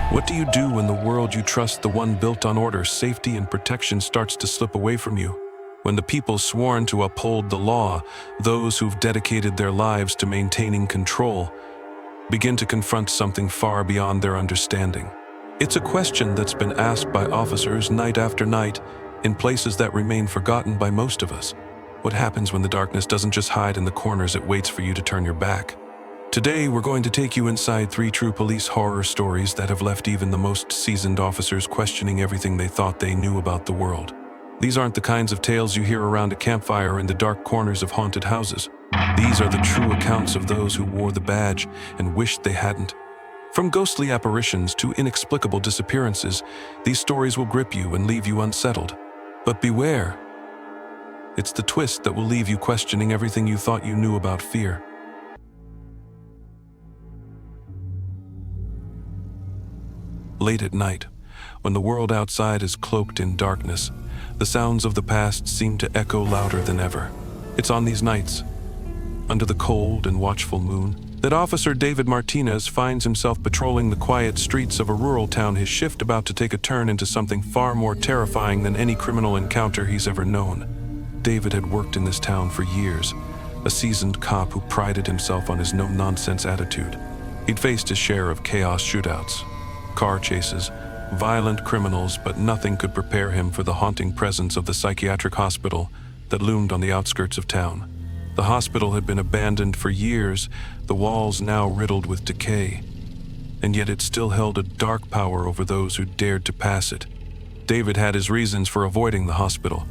What do you do when the world you trust, the one built on order, safety, and protection, starts to slip away from you? When the people sworn to uphold the law, those who've dedicated their lives to maintaining control, begin to confront something far beyond their understanding. It's a question that's been asked by officers night after night in places that remain forgotten by most of us. What happens when the darkness doesn't just hide in the corners, it waits for you to turn your back? Today, we're going to take you inside 3 true police horror stories that have left even the most seasoned officers questioning everything they thought they knew about the world. These aren't the kinds of tales you hear around a campfire in the dark corners of haunted houses. These are the true accounts of those who wore the badge and wished they hadn't. From ghostly apparitions to inexplicable disappearances, these stories will grip you and leave you unsettled. But beware, it's the twist that will leave you questioning everything you thought you knew about fear. Late at night, when the world outside is cloaked in darkness, the sounds of the past seem to echo louder than ever. It's on these nights, under the cold and watchful moon, that Officer David Martinez finds himself patrolling the quiet streets of a rural town, his shift about to take a turn into something far more terrifying than any criminal encounter he's ever known. David had worked in this town for years, a seasoned cop who prided himself on his no-nonsense attitude. He'd faced his share of chaos shootouts, car chases, violent criminals, but nothing could prepare him for the haunting presence of the psychiatric hospital that loomed on the outskirts of town. The hospital had been abandoned for years, the walls now riddled with decay, and yet it still held a dark power over those who dared to pass it. David had his reasons for avoiding the hospital.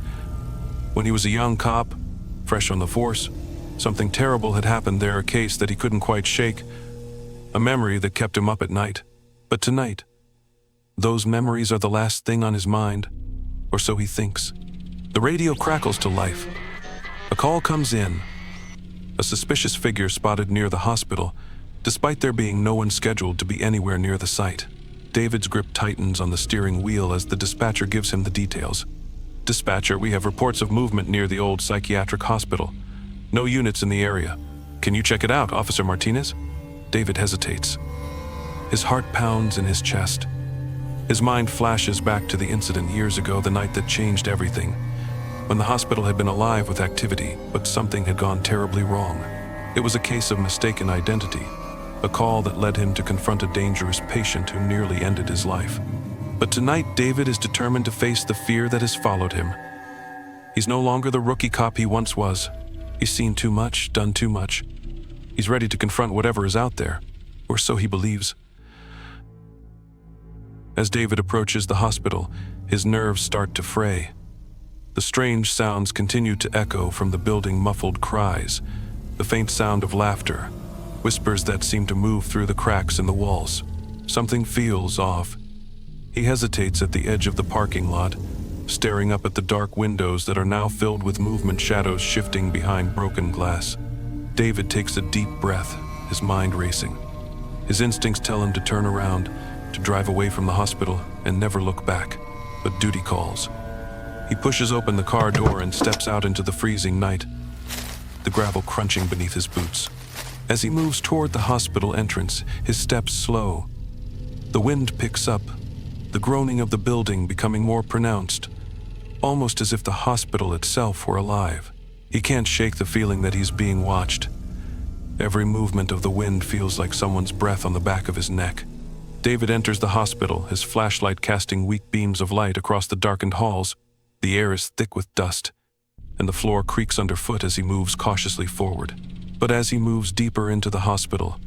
When he was a young cop, fresh on the force, something terrible had happened there, a case that he couldn't quite shake, a memory that kept him up at night. But tonight, those memories are the last thing on his mind, or so he thinks. The radio crackles to life. A call comes in. A suspicious figure spotted near the hospital, despite there being no one scheduled to be anywhere near the site. David's grip tightens on the steering wheel as the dispatcher gives him the details. "Dispatcher, we have reports of movement near the old psychiatric hospital. No units in the area. Can you check it out, Officer Martinez?" David hesitates. His heart pounds in his chest. His mind flashes back to the incident years ago, the night that changed everything, when the hospital had been alive with activity, but something had gone terribly wrong. It was a case of mistaken identity, a call that led him to confront a dangerous patient who nearly ended his life. But tonight, David is determined to face the fear that has followed him. He's no longer the rookie cop he once was. He's seen too much, done too much. He's ready to confront whatever is out there, or so he believes. As David approaches the hospital, his nerves start to fray. The strange sounds continue to echo from the building, muffled cries, the faint sound of laughter, whispers that seem to move through the cracks in the walls. Something feels off. He hesitates at the edge of the parking lot, staring up at the dark windows that are now filled with movement, shadows shifting behind broken glass. David takes a deep breath, his mind racing. His instincts tell him to turn around, to drive away from the hospital and never look back, but duty calls. He pushes open the car door and steps out into the freezing night, the gravel crunching beneath his boots. As he moves toward the hospital entrance, his steps slow. The wind picks up, the groaning of the building becoming more pronounced, almost as if the hospital itself were alive. He can't shake the feeling that he's being watched. Every movement of the wind feels like someone's breath on the back of his neck. David enters the hospital, his flashlight casting weak beams of light across the darkened halls. The air is thick with dust, and the floor creaks underfoot as he moves cautiously forward. But as he moves deeper into the hospital,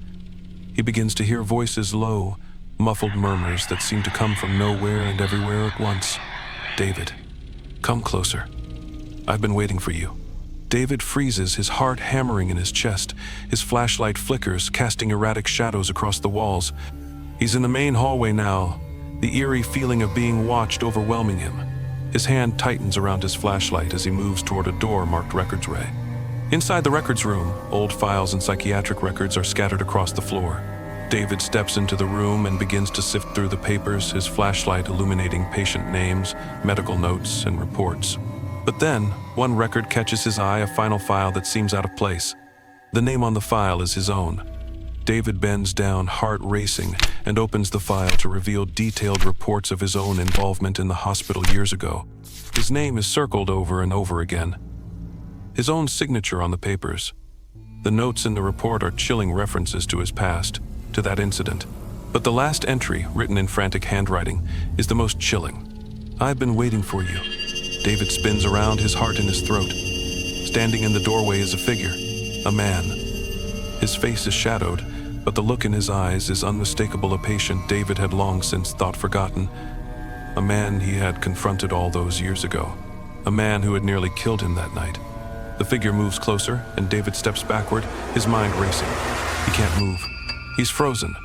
he begins to hear voices, low, muffled murmurs that seem to come from nowhere and everywhere at once. "David, come closer. I've been waiting for you." David freezes, his heart hammering in his chest. His flashlight flickers, casting erratic shadows across the walls. He's in the main hallway now, the eerie feeling of being watched overwhelming him. His hand tightens around his flashlight as he moves toward a door marked Records Ray. Inside the records room, old files and psychiatric records are scattered across the floor. David steps into the room and begins to sift through the papers, his flashlight illuminating patient names, medical notes, and reports. But then, one record catches his eye, a final file that seems out of place. The name on the file is his own. David bends down, heart racing, and opens the file to reveal detailed reports of his own involvement in the hospital years ago. His name is circled over and over again. His own signature on the papers. The notes in the report are chilling references to his past, to that incident. But the last entry, written in frantic handwriting, is the most chilling. "I've been waiting for you." David spins around, his heart in his throat. Standing in the doorway is a figure, a man. His face is shadowed, but the look in his eyes is unmistakable, a patient David had long since thought forgotten. A man he had confronted all those years ago. A man who had nearly killed him that night. The figure moves closer, and David steps backward, his mind racing. He can't move. He's frozen.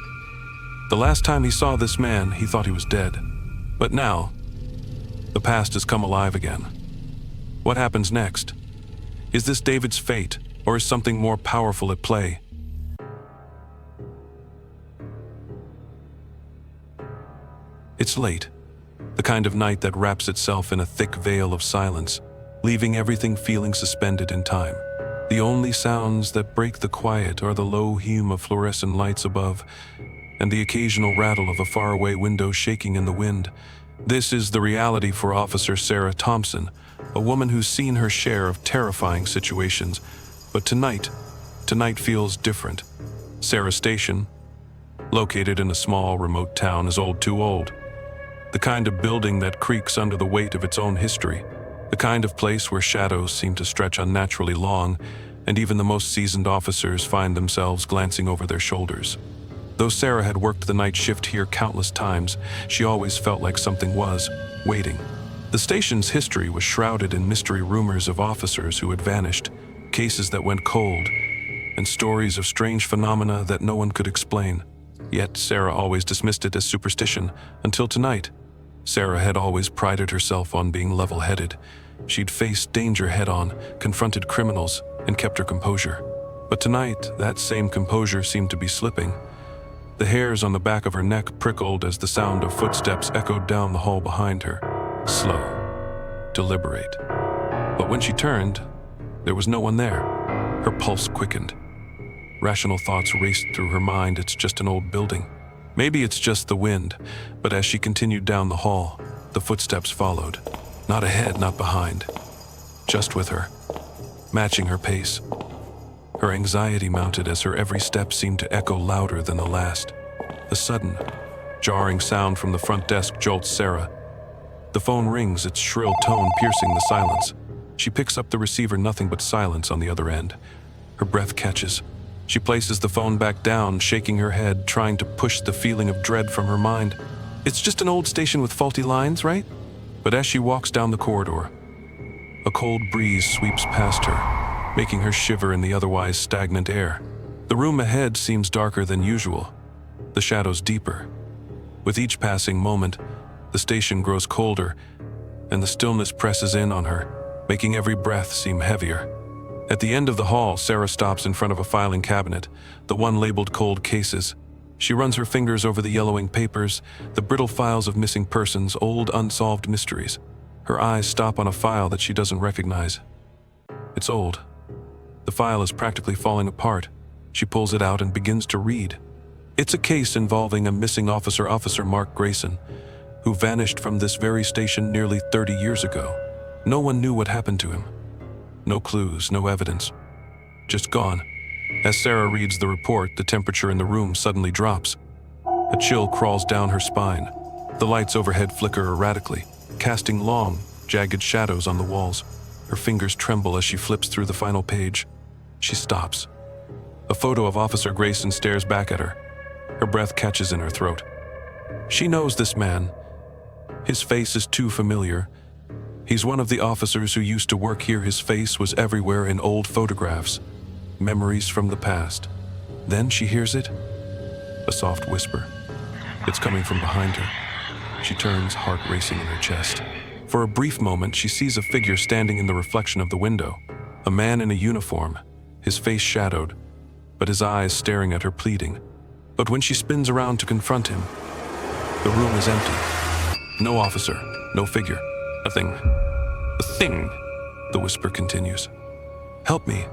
The last time he saw this man, he thought he was dead. But now, the past has come alive again. What happens next? Is this David's fate, or is something more powerful at play? It's late, the kind of night that wraps itself in a thick veil of silence, leaving everything feeling suspended in time. The only sounds that break the quiet are the low hum of fluorescent lights above, and the occasional rattle of a faraway window shaking in the wind. This is the reality for Officer Sarah Thompson, a woman who's seen her share of terrifying situations. But tonight feels different. Sarah's station, located in a small, remote town, is too old. The kind of building that creaks under the weight of its own history. The kind of place where shadows seem to stretch unnaturally long, and even the most seasoned officers find themselves glancing over their shoulders. Though Sarah had worked the night shift here countless times, she always felt like something was waiting. The station's history was shrouded in mystery, rumors of officers who had vanished, cases that went cold, and stories of strange phenomena that no one could explain. Yet Sarah always dismissed it as superstition, until tonight. Sarah had always prided herself on being level-headed. She'd faced danger head-on, confronted criminals, and kept her composure. But tonight, that same composure seemed to be slipping. The hairs on the back of her neck prickled as the sound of footsteps echoed down the hall behind her. Slow, deliberate. But when she turned, there was no one there. Her pulse quickened. Rational thoughts raced through her mind. It's just an old building. Maybe it's just the wind. But as she continued down the hall, the footsteps followed. Not ahead, not behind. Just with her, matching her pace. Her anxiety mounted as her every step seemed to echo louder than the last. A sudden, jarring sound from the front desk jolts Sarah. The phone rings, its shrill tone piercing the silence. She picks up the receiver, nothing but silence on the other end. Her breath catches. She places the phone back down, shaking her head, trying to push the feeling of dread from her mind. It's just an old station with faulty lines, right? But as she walks down the corridor, a cold breeze sweeps past her, making her shiver in the otherwise stagnant air. The room ahead seems darker than usual, the shadows deeper. With each passing moment, the station grows colder, and the stillness presses in on her, making every breath seem heavier. At the end of the hall, Sarah stops in front of a filing cabinet, the one labeled cold cases. She runs her fingers over the yellowing papers, the brittle files of missing persons, old unsolved mysteries. Her eyes stop on a file that she doesn't recognize. It's old. The file is practically falling apart. She pulls it out and begins to read. It's a case involving a missing officer, Officer Mark Grayson, who vanished from this very station nearly 30 years ago. No one knew what happened to him. No clues, no evidence. Just gone. As Sarah reads the report, the temperature in the room suddenly drops. A chill crawls down her spine. The lights overhead flicker erratically, casting long, jagged shadows on the walls. Her fingers tremble as she flips through the final page. She stops. A photo of Officer Grayson stares back at her. Her breath catches in her throat. She knows this man. His face is too familiar. He's one of the officers who used to work here. His face was everywhere in old photographs. Memories from the past. Then she hears it. A soft whisper. It's coming from behind her. She turns, heart racing in her chest. For a brief moment, she sees a figure standing in the reflection of the window. A man in a uniform, his face shadowed, but his eyes staring at her, pleading. But when she spins around to confront him, the room is empty. No officer, no figure. A thing. The whisper continues. Help me.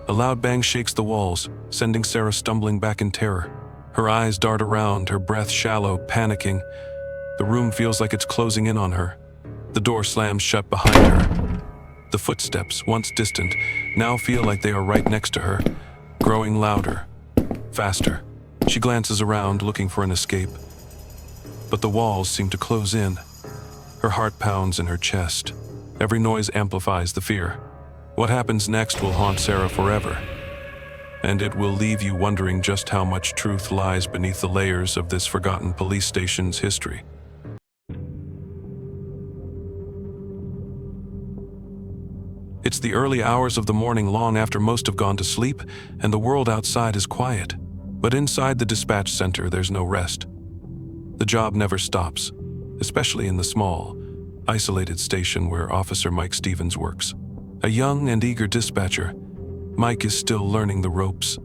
A loud bang shakes the walls, sending Sarah stumbling back in terror. Her eyes dart around, her breath shallow, panicking. The room feels like it's closing in on her. The door slams shut behind her. The footsteps, once distant, now feel like they are right next to her, growing louder, faster. She glances around, looking for an escape. But the walls seem to close in. Her heart pounds in her chest. Every noise amplifies the fear. What happens next will haunt Sarah forever. And it will leave you wondering just how much truth lies beneath the layers of this forgotten police station's history. It's the early hours of the morning, long after most have gone to sleep, and the world outside is quiet. But inside the dispatch center, there's no rest. The job never stops, especially in the small, isolated station where Officer Mike Stevens works. A young and eager dispatcher, Mike is still learning the ropes,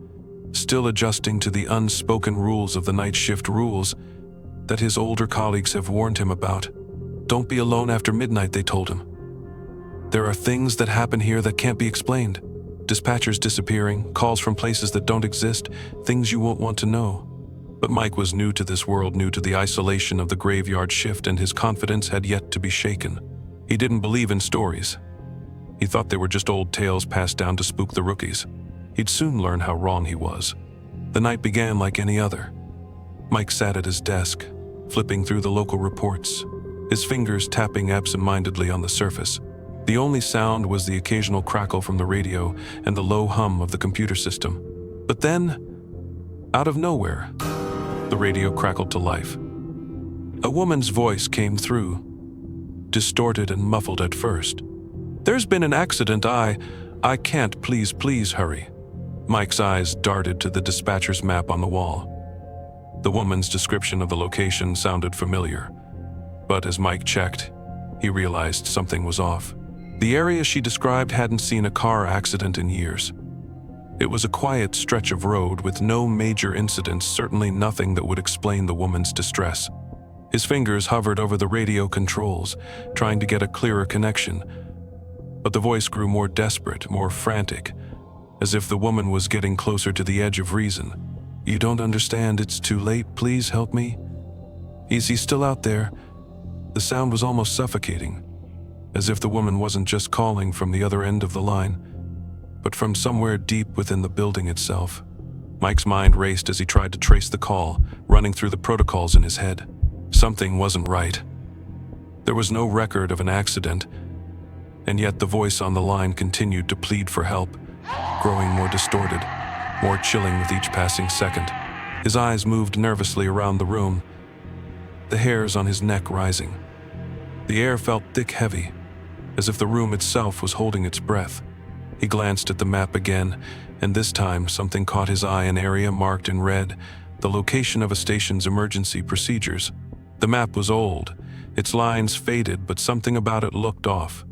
still adjusting to the unspoken rules of the night shift, rules that his older colleagues have warned him about. Don't be alone after midnight, they told him. There are things that happen here that can't be explained. Dispatchers disappearing, calls from places that don't exist, things you won't want to know. But Mike was new to this world, new to the isolation of the graveyard shift, and his confidence had yet to be shaken. He didn't believe in stories. He thought they were just old tales passed down to spook the rookies. He'd soon learn how wrong he was. The night began like any other. Mike sat at his desk, flipping through the local reports, his fingers tapping absent-mindedly on the surface. The only sound was the occasional crackle from the radio and the low hum of the computer system. But then, out of nowhere, the radio crackled to life. A woman's voice came through, distorted and muffled at first. "There's been an accident. I can't. Please hurry." Mike's eyes darted to the dispatcher's map on the wall. The woman's description of the location sounded familiar, but as Mike checked, he realized something was off. The area she described hadn't seen a car accident in years. It was a quiet stretch of road with no major incidents, certainly nothing that would explain the woman's distress. His fingers hovered over the radio controls, trying to get a clearer connection. But the voice grew more desperate, more frantic, as if the woman was getting closer to the edge of reason. "You don't understand. It's too late. Please help me." Is he still out there?" The sound was almost suffocating, as if the woman wasn't just calling from the other end of the line, but from somewhere deep within the building itself. Mike's mind raced as he tried to trace the call, running through the protocols in his head. Something wasn't right. There was no record of an accident, and yet the voice on the line continued to plead for help, growing more distorted, more chilling with each passing second. His eyes moved nervously around the room, the hairs on his neck rising. The air felt thick, heavy, as if the room itself was holding its breath. He glanced at the map again, and this time something caught his eye, an area marked in red, the location of a station's emergency procedures. The map was old, its lines faded, but something about it looked off.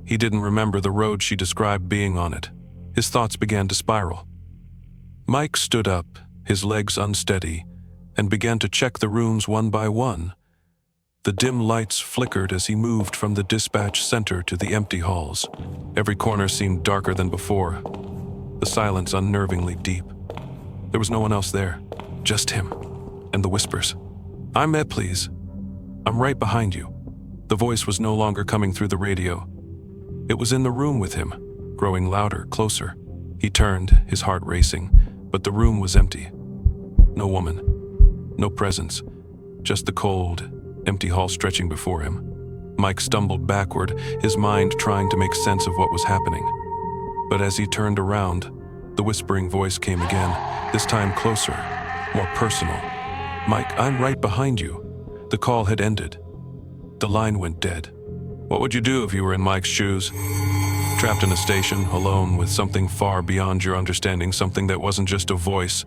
He didn't remember the road she described being on it. His thoughts began to spiral. Mike stood up, his legs unsteady, and began to check the rooms one by one. The dim lights flickered as he moved from the dispatch center to the empty halls. Every corner seemed darker than before, the silence unnervingly deep. There was no one else there, just him, and the whispers. "I'm Ed, please. I'm right behind you." The voice was no longer coming through the radio. It was in the room with him, growing louder, closer. He turned, his heart racing, but the room was empty. No woman, no presence, just the cold, empty hall stretching before him. Mike stumbled backward, his mind trying to make sense of what was happening. But as he turned around, the whispering voice came again, this time closer, more personal. "Mike, I'm right behind you." The call had ended. The line went dead. What would you do if you were in Mike's shoes? Trapped in a station, alone with something far beyond your understanding, something that wasn't just a voice,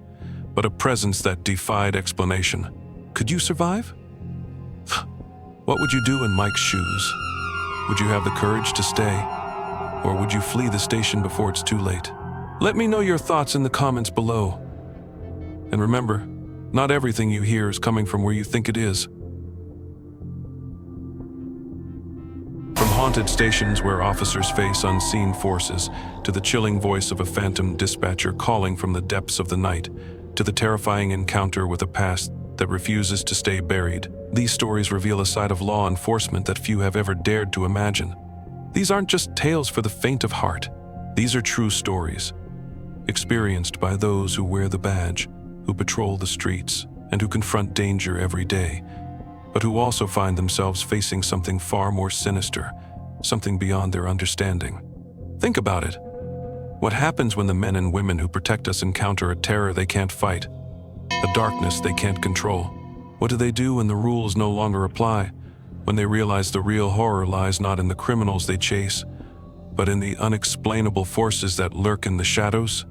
but a presence that defied explanation. Could you survive? What would you do in Mike's shoes? Would you have the courage to stay? Or would you flee the station before it's too late? Let me know your thoughts in the comments below. And remember, not everything you hear is coming from where you think it is. From haunted stations where officers face unseen forces, to the chilling voice of a phantom dispatcher calling from the depths of the night, to the terrifying encounter with a past that refuses to stay buried. These stories reveal a side of law enforcement that few have ever dared to imagine. These aren't just tales for the faint of heart. These are true stories, experienced by those who wear the badge, who patrol the streets, and who confront danger every day, but who also find themselves facing something far more sinister, something beyond their understanding. Think about it. What happens when the men and women who protect us encounter a terror they can't fight, a darkness they can't control? What do they do when the rules no longer apply, when they realize the real horror lies not in the criminals they chase, but in the unexplainable forces that lurk in the shadows?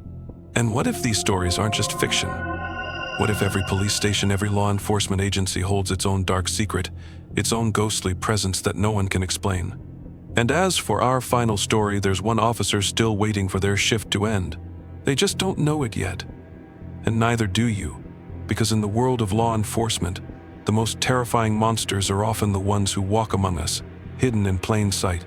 And what if these stories aren't just fiction? What if every police station, every law enforcement agency holds its own dark secret, its own ghostly presence that no one can explain? And as for our final story, there's one officer still waiting for their shift to end. They just don't know it yet. And neither do you, because in the world of law enforcement, the most terrifying monsters are often the ones who walk among us, hidden in plain sight.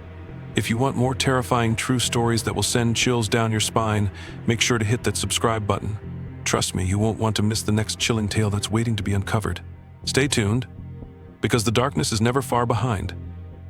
If you want more terrifying true stories that will send chills down your spine, make sure to hit that subscribe button. Trust me, you won't want to miss the next chilling tale that's waiting to be uncovered. Stay tuned, because the darkness is never far behind.